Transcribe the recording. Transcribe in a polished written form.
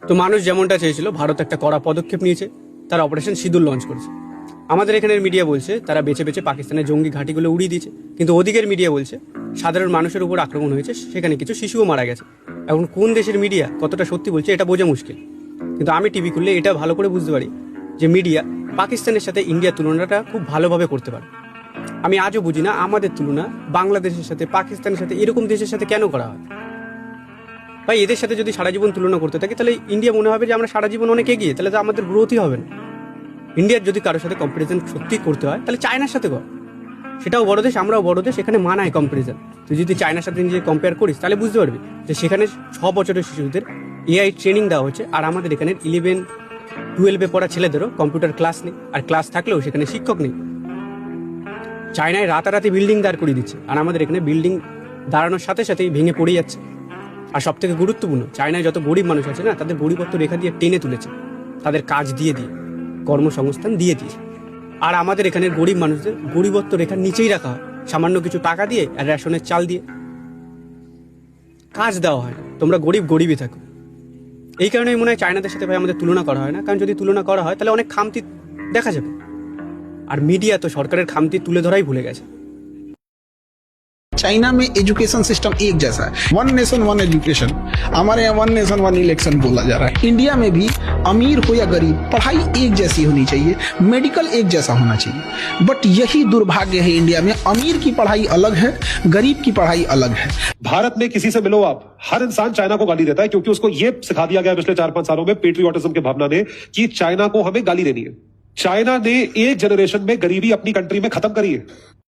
তো মানুষ যেমনটা চেয়েছিল, ভারত একটা কড়া পদক্ষেপ নিয়েছে, তারা অপারেশন সিঁদুর লঞ্চ করেছে। আমাদের এখানের মিডিয়া বলছে তারা বেছে বেছে পাকিস্তানের জঙ্গি ঘাঁটিগুলো উড়িয়ে দিয়েছে, কিন্তু ওদিকের মিডিয়া বলছে সাধারণ মানুষের উপর আক্রমণ হয়েছে, সেখানে কিছু শিশুও মারা গেছে। এখন কোন দেশের মিডিয়া কতটা সত্যি বলছে এটা বোঝা মুশকিল, কিন্তু আমি টিভি খুললে এটা ভালো করে বুঝতে পারি যে মিডিয়া পাকিস্তানের সাথে ইন্ডিয়ার তুলনাটা খুব ভালোভাবে করতে পারে। আমি আজও বুঝি না আমাদের তুলনা বাংলাদেশের সাথে, পাকিস্তানের সাথে, এরকম দেশের সাথে কেন করা হয়। ভাই, এদের সাথে যদি সারা জীবন তুলনা করতে থাকি তাহলে ইন্ডিয়া মনে হবে যে আমরা সারা জীবন অনেক এগিয়ে, তাহলে তো আমাদের গ্রোথই হবে না। ইন্ডিয়ার যদি কারোর সাথে কম্পারিজন সত্যি করতে হয় তাহলে চায়নার সাথে কর, সেটাও বড় দেশ, আমরাও বড় দেশ, এখানে মানায় কম্পারিজন। তুই যদি চায়নার সাথে নিজে কম্পেয়ার করিস তাহলে বুঝতে পারবি যে সেখানে 6 বছরের শিশুদের এআই ট্রেনিং দেওয়া হচ্ছে, আর আমাদের এখানে 11-12 পড়া ছেলেদেরও কম্পিউটার ক্লাস নেই, আর ক্লাস থাকলেও সেখানে শিক্ষক নেই। চায়নায় রাতারাতি বিল্ডিং দাঁড় করিয়ে দিচ্ছে, আর আমাদের এখানে বিল্ডিং দাঁড়ানোর সাথে সাথেই ভেঙে পড়ে যাচ্ছে। আর সব থেকে গুরুত্বপূর্ণ, চায়নায় যত গরিব মানুষ আছে না, তাদের গরিবত্ব রেখা দিয়ে টেনে তুলেছে, তাদের কাজ দিয়ে কর্মসংস্থান দিয়ে আর আমাদের এখানে গরিব মানুষদের গরিবত্ব রেখার নিচেই রাখা হয়, সামান্য কিছু টাকা দিয়ে আর রেশনের চাল দিয়ে। কাজ দেওয়া হয়, তোমরা গরিবই থাকো। এই কারণেই মনে হয় চায়নাদের সাথে ভাই আমাদের তুলনা করা হয় না, কারণ যদি তুলনা করা হয় তাহলে অনেক খামতি দেখা যাবে, আর মিডিয়া তো সরকারের খামতি তুলে ধরাই ভুলে গেছে। चाइना में एजुकेशन सिस्टम एक जैसा है, 1 नेशन 1 एजुकेशन। हमारे यहाँ 1 नेशन 1 इलेक्शन बोला जा रहा है। इंडिया में भी अमीर हो या गरीब, पढ़ाई एक जैसी होनी चाहिए, मेडिकल एक जैसा होना चाहिए। बट यही दुर्भाग्य है, इंडिया में अमीर की पढ़ाई अलग है, गरीब की पढ़ाई अलग है। भारत में किसी से मिलो आप, हर इंसान चाइना को गाली देता है, क्योंकि उसको यह सिखा दिया गया पिछले 4-5 सालों में पेट्रियोटिज्म के भावना ने कि चाइना को हमें गाली देनी है। चाइना ने एक जनरेशन में गरीबी अपनी कंट्री में खत्म करी है।